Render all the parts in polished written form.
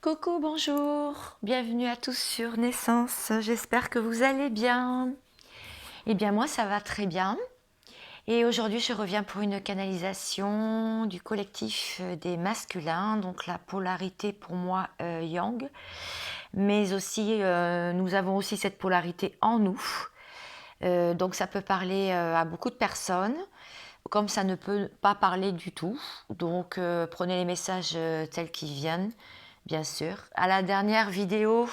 Coucou, bonjour, bienvenue à tous sur Naissance, j'espère que vous allez bien. Eh bien moi ça va très bien et aujourd'hui je reviens pour une canalisation du collectif des masculins, donc la polarité pour moi Yang, mais aussi nous avons aussi cette polarité en nous, donc ça peut parler à beaucoup de personnes, comme ça ne peut pas parler du tout, donc prenez les messages tels qu'ils viennent. Bien sûr. À la dernière vidéo,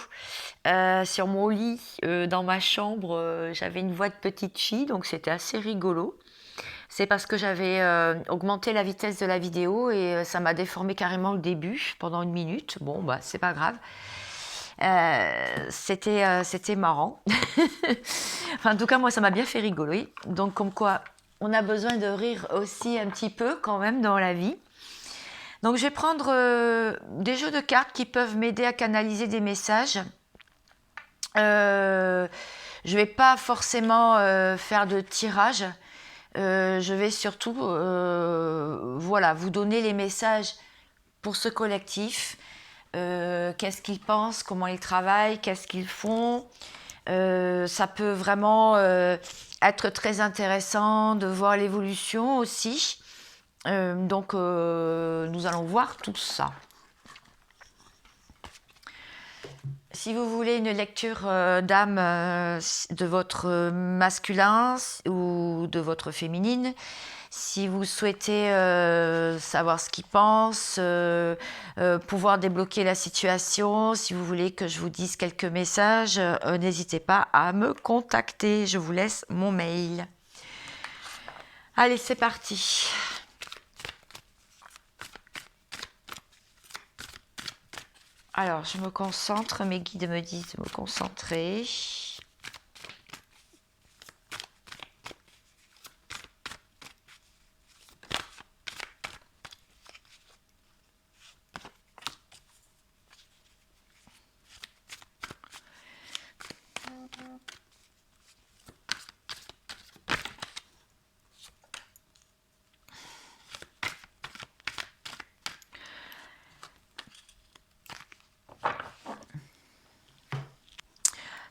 sur mon lit, dans ma chambre, j'avais une voix de petite fille, donc c'était assez rigolo. C'est parce que j'avais augmenté la vitesse de la vidéo et ça m'a déformé carrément le début pendant une minute. Bon, bah, c'est pas grave. C'était marrant. Enfin, en tout cas, moi, ça m'a bien fait rigoler. Donc, comme quoi, on a besoin de rire aussi un petit peu quand même dans la vie. Donc je vais prendre des jeux de cartes qui peuvent m'aider à canaliser des messages. Je ne vais pas forcément faire de tirage. Je vais surtout voilà, vous donner les messages pour ce collectif. Qu'est-ce qu'ils pensent, comment ils travaillent, qu'est-ce qu'ils font. Ça peut vraiment être très intéressant de voir l'évolution aussi. Donc nous allons voir tout ça. Si vous voulez une lecture d'âme de votre masculin ou de votre féminine, si vous souhaitez savoir ce qu'il pense, pouvoir débloquer la situation, si vous voulez que je vous dise quelques messages, n'hésitez pas à me contacter. Je vous laisse mon mail. Allez, c'est parti. Alors, je me concentre, mes guides me disent de me concentrer.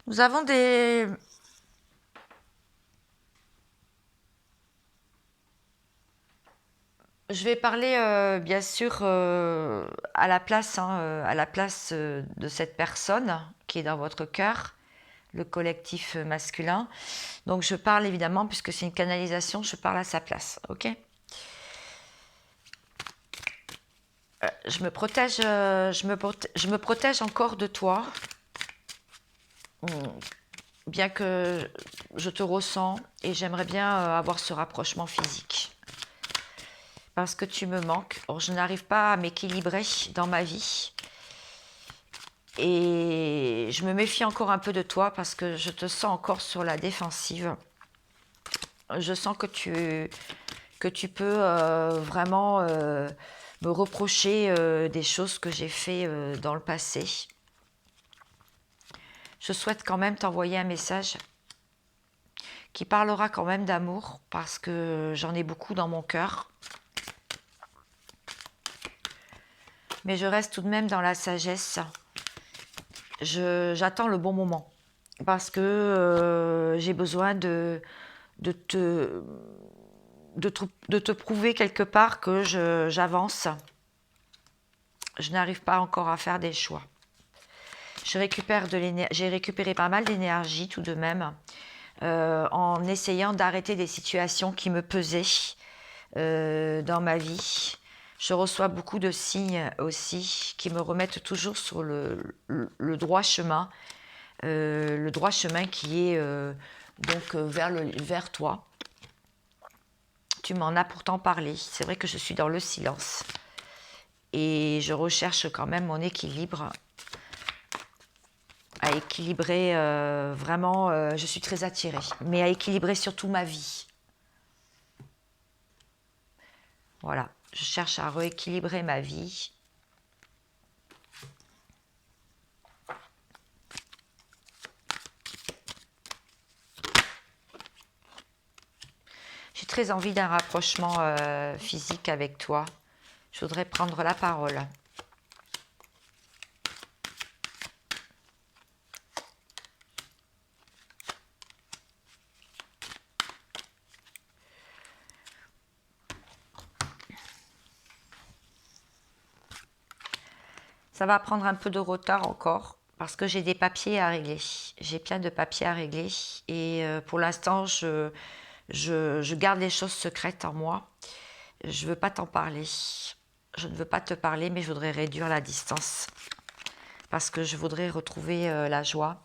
Nous avons des... Je vais parler bien sûr à la place, à la place de cette personne qui est dans votre cœur, le collectif masculin. Donc je parle évidemment, puisque c'est une canalisation, je parle à sa place, ok? Je me protège, je me protège encore de toi, bien que je te ressens et j'aimerais bien avoir ce rapprochement physique. Parce que tu me manques. Or, je n'arrive pas à m'équilibrer dans ma vie. Et je me méfie encore un peu de toi parce que je te sens encore sur la défensive. Je sens que tu peux vraiment me reprocher des choses que j'ai fait dans le passé. Je souhaite quand même t'envoyer un message qui parlera quand même d'amour parce que j'en ai beaucoup dans mon cœur. Mais je reste tout de même dans la sagesse. J'attends le bon moment parce que j'ai besoin de te prouver quelque part que j'avance. Je n'arrive pas encore à faire des choix. J'ai récupéré pas mal d'énergie tout de même en essayant d'arrêter des situations qui me pesaient dans ma vie. Je reçois beaucoup de signes aussi qui me remettent toujours sur le droit chemin. Le droit chemin qui est donc vers toi. Tu m'en as pourtant parlé. C'est vrai que je suis dans le silence. Et je recherche quand même mon équilibre. À équilibrer vraiment, je suis très attirée. Mais à équilibrer surtout ma vie. Voilà, je cherche à rééquilibrer ma vie. J'ai très envie d'un rapprochement physique avec toi. Je voudrais prendre la parole. Ça va prendre un peu de retard encore parce que j'ai des papiers à régler. J'ai plein de papiers à régler et pour l'instant, je garde les choses secrètes en moi. Je ne veux pas t'en parler. Je ne veux pas te parler, mais je voudrais réduire la distance parce que je voudrais retrouver la joie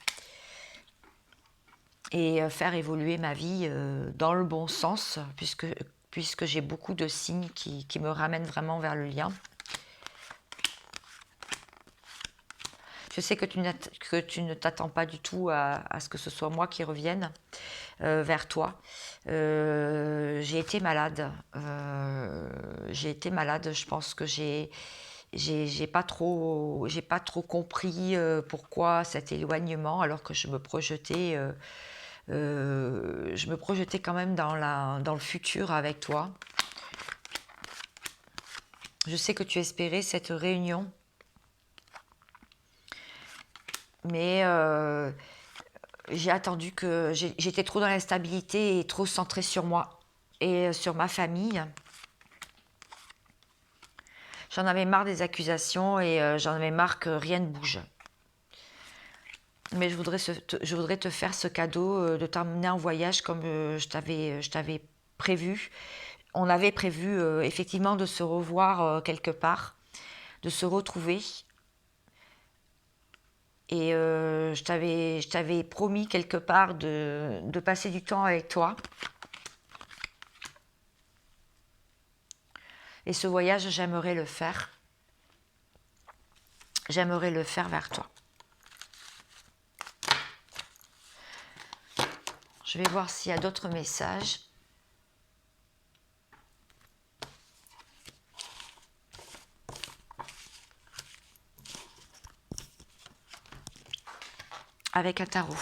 et faire évoluer ma vie dans le bon sens puisque j'ai beaucoup de signes qui me ramènent vraiment vers le lien. Je sais que tu ne t'attends pas du tout à ce que ce soit moi qui revienne vers toi. J'ai été malade. Je pense que j'ai pas trop compris pourquoi cet éloignement, alors que je me projetais quand même dans le futur avec toi. Je sais que tu espérais cette réunion. Mais j'ai attendu que j'étais trop dans l'instabilité et trop centrée sur moi et sur ma famille. J'en avais marre des accusations et j'en avais marre que rien ne bouge. Mais je voudrais te faire ce cadeau de t'emmener en voyage comme je t'avais prévu. On avait prévu effectivement de se revoir quelque part, de se retrouver. Et je t'avais promis quelque part de passer du temps avec toi. Et ce voyage, j'aimerais le faire. J'aimerais le faire vers toi. Je vais voir s'il y a d'autres messages. Avec un tarot,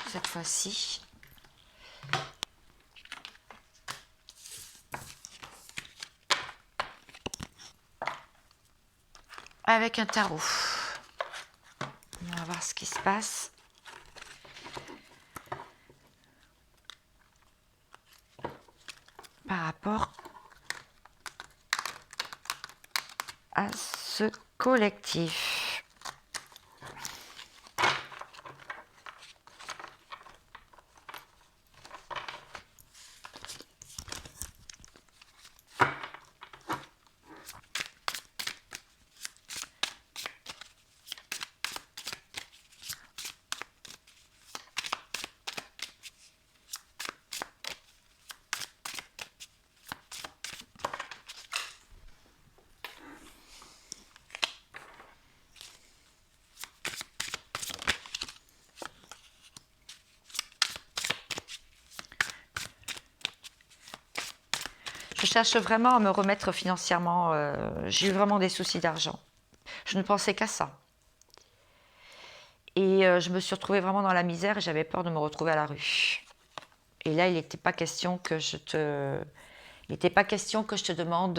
cette fois-ci. Avec un tarot. On va voir ce qui se passe. Par rapport à ce collectif. Je cherche vraiment à me remettre financièrement. J'ai eu vraiment des soucis d'argent. Je ne pensais qu'à ça. Et je me suis retrouvée vraiment dans la misère et j'avais peur de me retrouver à la rue. Et là, il n'était pas question que je te demande.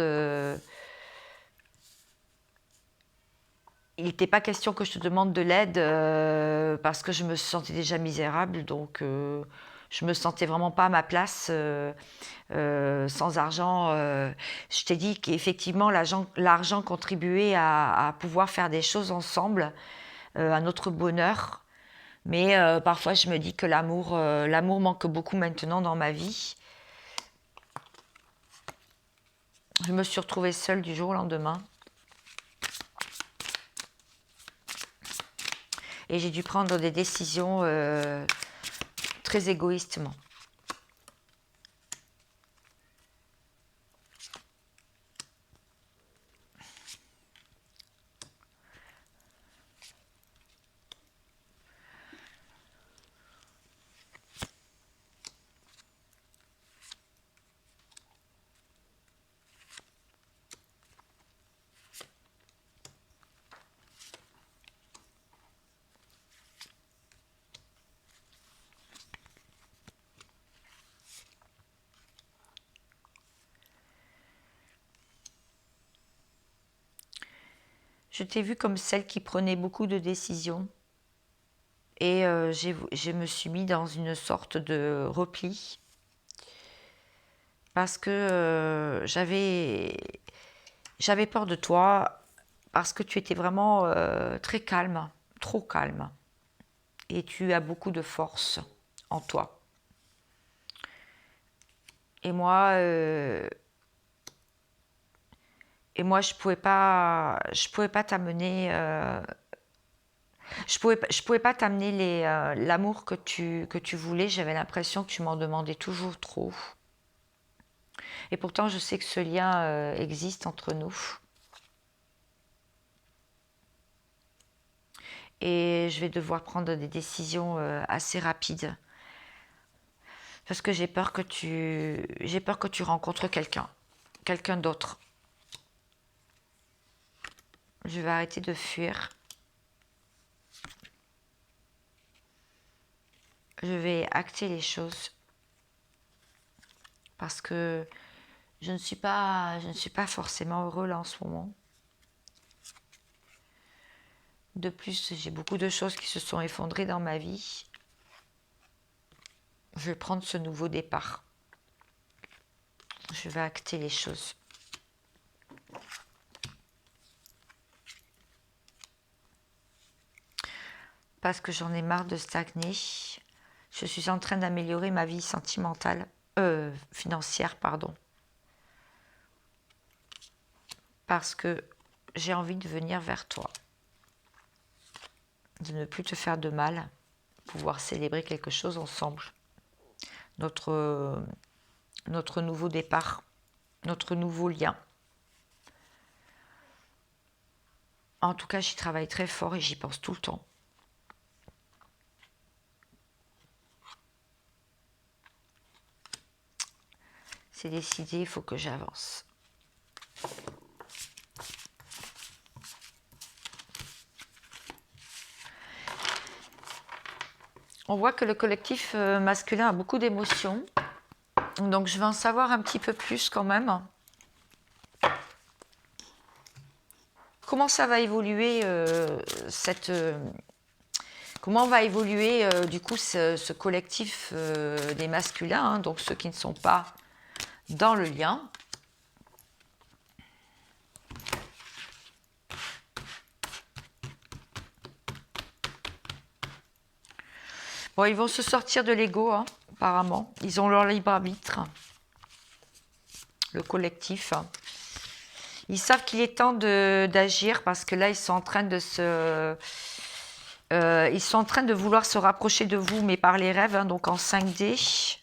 Il n'était pas question que je te demande de l'aide parce que je me sentais déjà misérable, donc je me sentais vraiment pas à ma place sans argent. Je t'ai dit qu'effectivement l'argent contribuait à pouvoir faire des choses ensemble, à notre bonheur. Mais parfois je me dis que l'amour manque beaucoup maintenant dans ma vie. Je me suis retrouvée seule du jour au lendemain. Et j'ai dû prendre des décisions très égoïstement. Je t'ai vue comme celle qui prenait beaucoup de décisions. Et je me suis mis dans une sorte de repli. Parce que j'avais peur de toi. parce que tu étais vraiment très calme, trop calme. Et tu as beaucoup de force en toi. Et moi, je pouvais pas t'amener, je pouvais pas t'amener l'amour que tu voulais. J'avais l'impression que tu m'en demandais toujours trop. Et pourtant, je sais que ce lien existe entre nous. Et je vais devoir prendre des décisions assez rapides. Parce que j'ai peur que tu rencontres quelqu'un d'autre. Je vais arrêter de fuir. Je vais acter les choses. Parce que je ne suis pas forcément heureux là en ce moment. De plus, j'ai beaucoup de choses qui se sont effondrées dans ma vie. Je vais prendre ce nouveau départ. Je vais acter les choses. Parce que j'en ai marre de stagner. Je suis en train d'améliorer ma vie financière, pardon. Parce que j'ai envie de venir vers toi. De ne plus te faire de mal. Pouvoir célébrer quelque chose ensemble. Notre nouveau départ. Notre nouveau lien. En tout cas, j'y travaille très fort et j'y pense tout le temps. C'est décidé, il faut que j'avance. On voit que le collectif masculin a beaucoup d'émotions. Donc je vais en savoir un petit peu plus quand même. Comment ça va évoluer comment va évoluer du coup ce collectif des masculins, hein, donc ceux qui ne sont pas dans le lien. Bon, ils vont se sortir de l'ego, hein, apparemment. Ils ont leur libre arbitre. Le collectif. Ils savent qu'il est temps d'agir parce que là, ils sont en train de ils sont en train de vouloir se rapprocher de vous, mais par les rêves, hein, donc en 5D.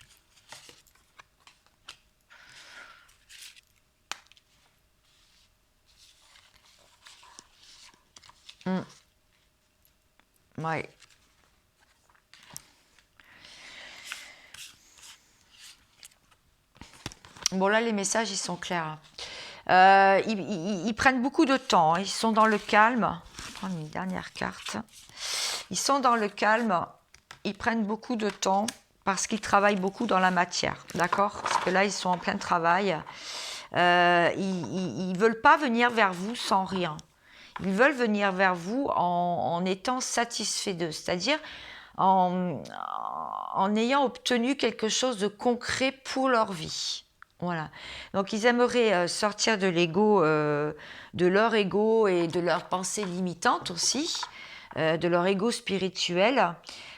Ouais. Bon, là, les messages, ils sont clairs. Ils prennent beaucoup de temps. Ils sont dans le calme. Je vais prendre une dernière carte. Ils sont dans le calme. Ils prennent beaucoup de temps parce qu'ils travaillent beaucoup dans la matière. D'accord? Parce que là, ils sont en plein travail. Ils ne veulent pas venir vers vous sans rien. Ils veulent venir vers vous en étant satisfaits d'eux. C'est-à-dire en ayant obtenu quelque chose de concret pour leur vie. Voilà. Donc ils aimeraient sortir de l'ego, de leur ego et de leurs pensées limitantes aussi, de leur ego spirituel.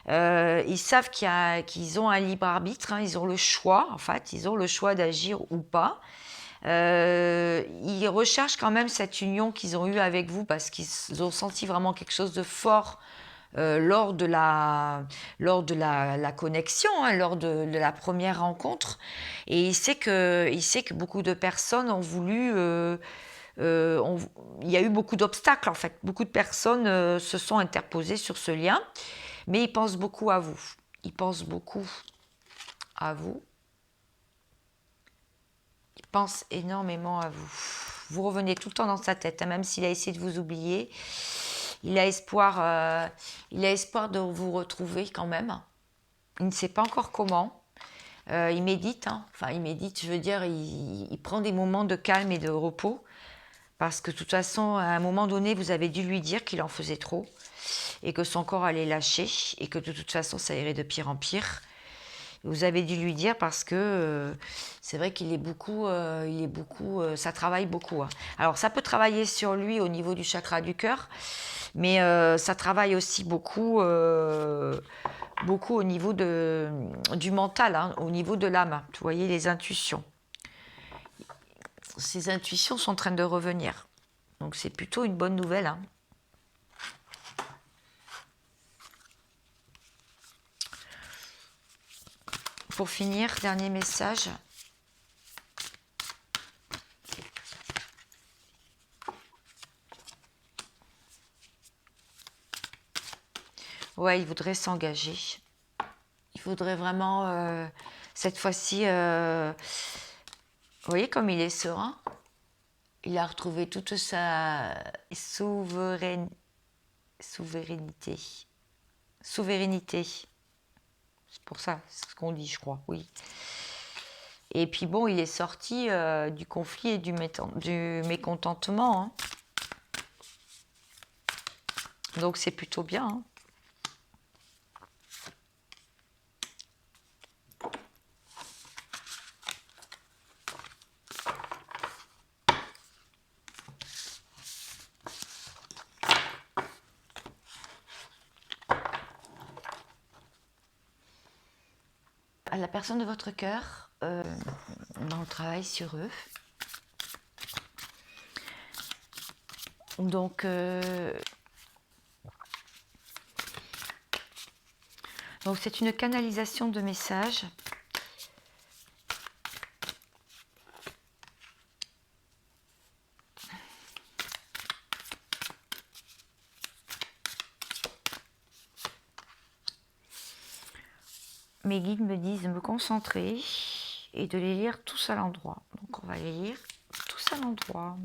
Ils savent qu'ils ont un libre arbitre, hein, ils ont le choix, en fait, ils ont le choix d'agir ou pas. Ils recherchent quand même cette union qu'ils ont eue avec vous parce qu'ils ont senti vraiment quelque chose de fort lors de la connexion, hein, lors de la première rencontre. Et il sait que beaucoup de personnes ont voulu... il y a eu beaucoup d'obstacles en fait. Beaucoup de personnes se sont interposées sur ce lien. Mais ils pensent beaucoup à vous. Ils pensent beaucoup à vous. Ils pensent énormément à vous. Vous revenez tout le temps dans sa tête, hein, même s'il a essayé de vous oublier. Il a espoir de vous retrouver quand même. Il ne sait pas encore comment. Il médite, hein. Enfin il médite, je veux dire, il prend des moments de calme et de repos. Parce que de toute façon, à un moment donné, vous avez dû lui dire qu'il en faisait trop. Et que son corps allait lâcher. Et que de toute façon, ça irait de pire en pire. Vous avez dû lui dire parce que c'est vrai qu'il est beaucoup, ça travaille beaucoup, hein. Alors ça peut travailler sur lui au niveau du chakra du cœur, mais ça travaille aussi beaucoup, beaucoup au niveau du mental, hein, au niveau de l'âme. Vous voyez les intuitions. Ces intuitions sont en train de revenir. Donc c'est plutôt une bonne nouvelle, hein. Pour finir, dernier message. Ouais, il voudrait s'engager. Il voudrait vraiment, cette fois-ci, vous voyez comme il est serein. Il a retrouvé toute sa souveraineté. C'est pour ça, c'est ce qu'on dit, je crois, oui. Et puis bon, il est sorti du conflit et du mécontentement, hein. Donc c'est plutôt bien, hein. À la personne de votre cœur, on travaille sur eux. Donc c'est une canalisation de messages. Mes guides me disent de me concentrer et de les lire tous à l'endroit. Donc on va les lire tous à l'endroit.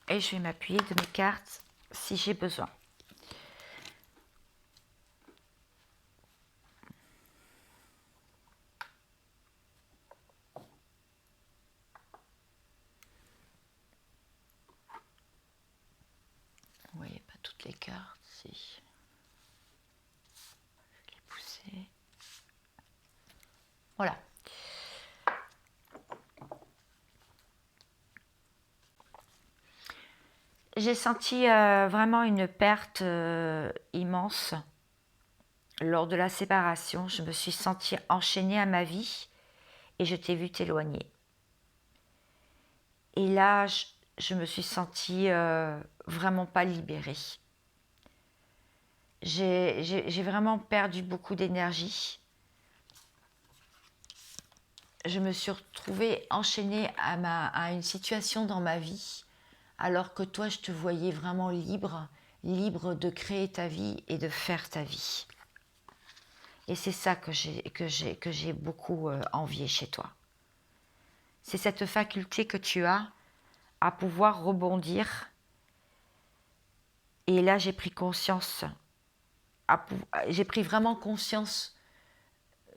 Et je vais m'appuyer de mes cartes si j'ai besoin. Vous voyez pas toutes les cartes, si. Je les pousser. Voilà. J'ai senti vraiment une perte immense lors de la séparation. Je me suis sentie enchaînée à ma vie et je t'ai vu t'éloigner. Et là, je me suis sentie vraiment pas libérée. J'ai vraiment perdu beaucoup d'énergie. Je me suis retrouvée enchaînée à une situation dans ma vie, alors que toi, je te voyais vraiment libre, libre de créer ta vie et de faire ta vie. Et c'est ça que j'ai beaucoup envié chez toi. C'est cette faculté que tu as à pouvoir rebondir. Et là, j'ai pris conscience, j'ai pris vraiment conscience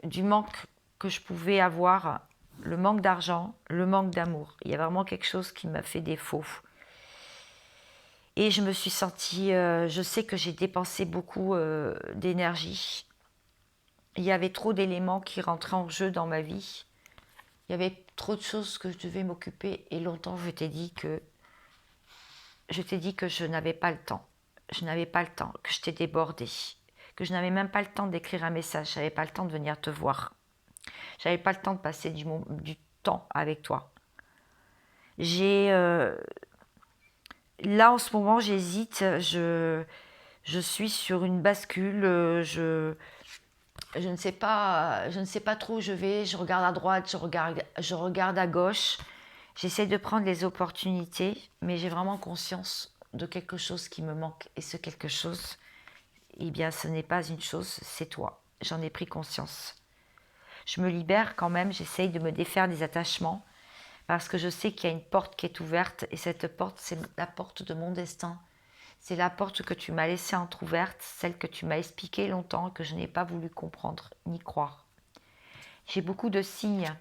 du manque que je pouvais avoir, le manque d'argent, le manque d'amour. Il y a vraiment quelque chose qui m'a fait défaut. Et je me suis sentie, je sais que j'ai dépensé beaucoup d'énergie. Il y avait trop d'éléments qui rentraient en jeu dans ma vie. Il y avait trop de choses que je devais m'occuper. Et longtemps, je t'ai dit que je n'avais pas le temps. Je n'avais pas le temps, que je t'ai débordée. Que je n'avais même pas le temps d'écrire un message. Je n'avais pas le temps de venir te voir. Je n'avais pas le temps de passer du temps avec toi. Là, en ce moment, j'hésite. Je suis sur une bascule. Je ne sais pas trop où je vais. Je regarde à droite, je regarde à gauche. J'essaie de prendre les opportunités, mais j'ai vraiment conscience de quelque chose qui me manque. Et ce quelque chose, eh bien, ce n'est pas une chose, c'est toi. J'en ai pris conscience. Je me libère quand même, j'essaye de me défaire des attachements parce que je sais qu'il y a une porte qui est ouverte et cette porte, c'est la porte de mon destin. C'est la porte que tu m'as laissée entrouverte, celle que tu m'as expliquée longtemps et que je n'ai pas voulu comprendre ni croire. J'ai beaucoup de signes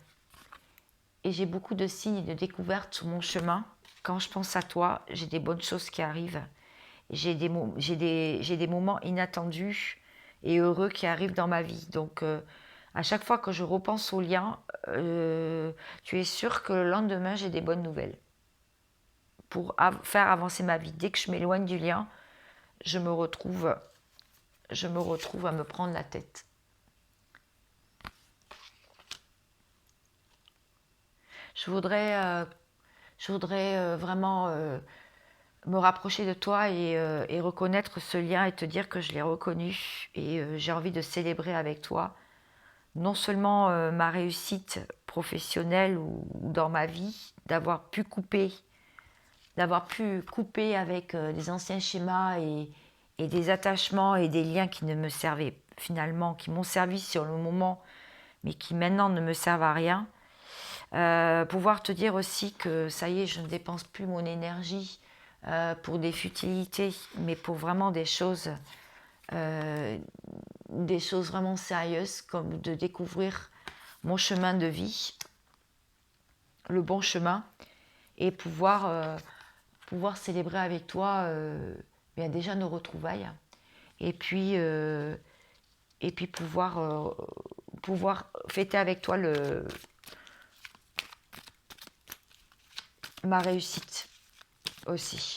et j'ai beaucoup de signes de découverte sur mon chemin. Quand je pense à toi, j'ai des bonnes choses qui arrivent. J'ai des moments inattendus et heureux qui arrivent dans ma vie. Donc, à chaque fois que je repense au lien, tu es sûr que le lendemain, j'ai des bonnes nouvelles pour faire avancer ma vie. Dès que je m'éloigne du lien, je me retrouve à me prendre la tête. Je voudrais vraiment me rapprocher de toi et reconnaître ce lien et te dire que je l'ai reconnu et j'ai envie de célébrer avec toi non seulement ma réussite professionnelle ou dans ma vie, d'avoir pu couper avec des anciens schémas et des attachements et des liens qui ne me servaient finalement, qui m'ont servi sur le moment, mais qui maintenant ne me servent à rien. Pouvoir te dire aussi que ça y est, je ne dépense plus mon énergie pour des futilités, mais pour vraiment des choses vraiment sérieuses, comme de découvrir mon chemin de vie, le bon chemin, et pouvoir célébrer avec toi bien déjà nos retrouvailles, et puis pouvoir fêter avec toi ma réussite aussi.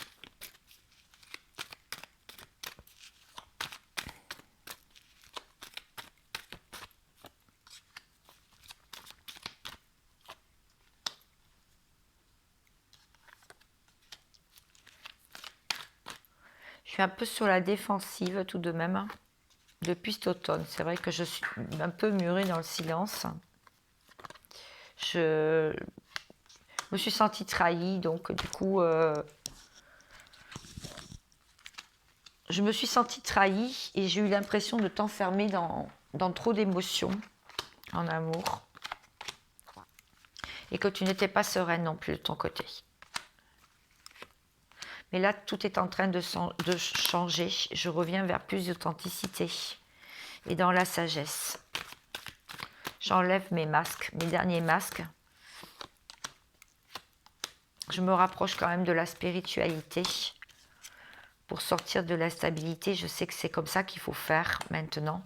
Je suis un peu sur la défensive tout de même depuis cet automne. C'est vrai que je suis un peu murée dans le silence. Je me suis sentie trahie, donc du coup, je me suis sentie trahie et j'ai eu l'impression de t'enfermer dans trop d'émotions en amour et que tu n'étais pas sereine non plus de ton côté. Mais là, tout est en train de changer. Je reviens vers plus d'authenticité et dans la sagesse. J'enlève mes masques, mes derniers masques. Je me rapproche quand même de la spiritualité pour sortir de la stabilité. Je sais que c'est comme ça qu'il faut faire maintenant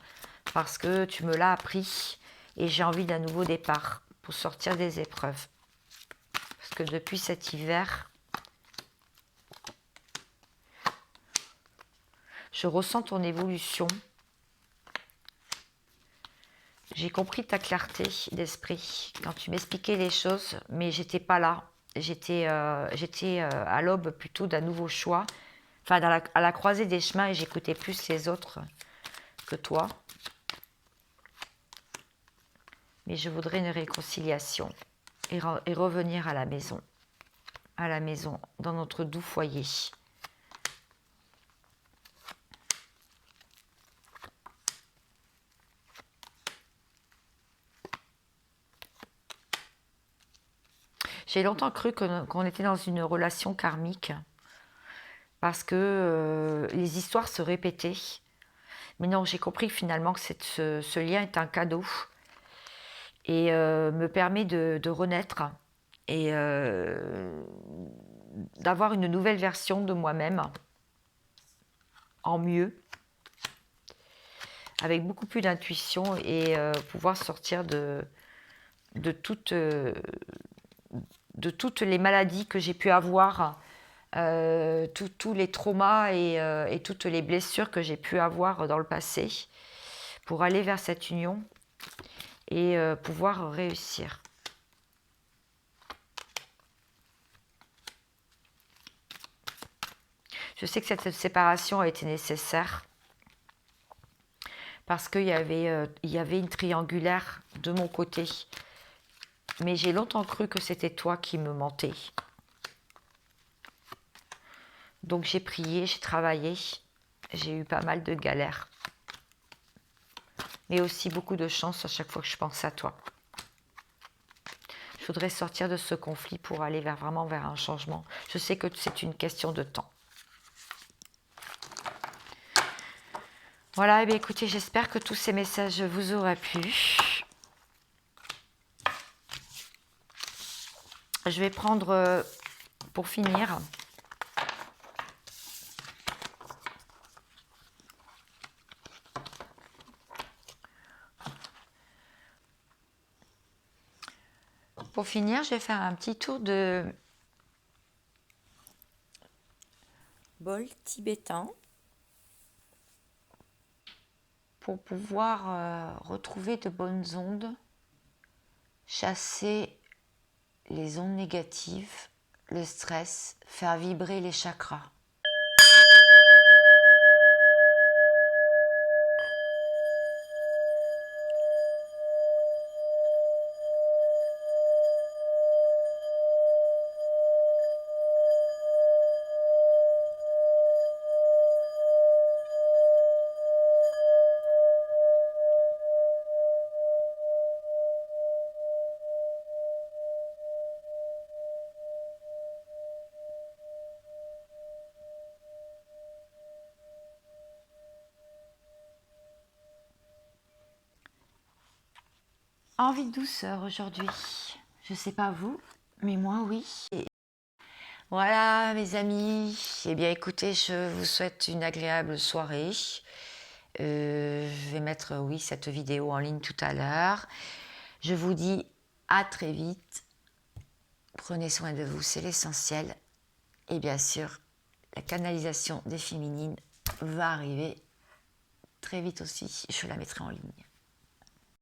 parce que tu me l'as appris et j'ai envie d'un nouveau départ pour sortir des épreuves. Parce que depuis cet hiver, je ressens ton évolution. J'ai compris ta clarté d'esprit quand tu m'expliquais les choses, mais j'étais pas là. J'étais à l'aube plutôt d'un nouveau choix, enfin à la croisée des chemins, et j'écoutais plus les autres que toi. Mais je voudrais une réconciliation et revenir à la maison, dans notre doux foyer. J'ai longtemps cru qu'on était dans une relation karmique parce que les histoires se répétaient. Mais non, j'ai compris finalement que ce lien est un cadeau et me permet de renaître et d'avoir une nouvelle version de moi-même en mieux, avec beaucoup plus d'intuition et pouvoir sortir de toutes les maladies que j'ai pu avoir, tous les traumas et toutes les blessures que j'ai pu avoir dans le passé, pour aller vers cette union et pouvoir réussir. Je sais que cette séparation a été nécessaire parce qu'il y avait une triangulaire de mon côté. Mais j'ai longtemps cru que c'était toi qui me mentais. Donc j'ai prié, j'ai travaillé, j'ai eu pas mal de galères. Mais aussi beaucoup de chance à chaque fois que je pense à toi. Je voudrais sortir de ce conflit pour aller vraiment vers un changement. Je sais que c'est une question de temps. Voilà, eh bien, écoutez, j'espère que tous ces messages vous auraient plu. Je vais prendre, pour finir, je vais faire un petit tour de bol tibétain pour pouvoir retrouver de bonnes ondes, chasser les ondes négatives, le stress, faire vibrer les chakras. Envie de douceur aujourd'hui. Je sais pas vous, mais moi oui. Voilà mes amis, eh bien écoutez, je vous souhaite une agréable soirée. Je vais mettre, oui, cette vidéo en ligne tout à l'heure. Je vous dis à très vite. Prenez soin de vous, c'est l'essentiel. Et bien sûr, la canalisation des féminines va arriver très vite aussi. Je la mettrai en ligne.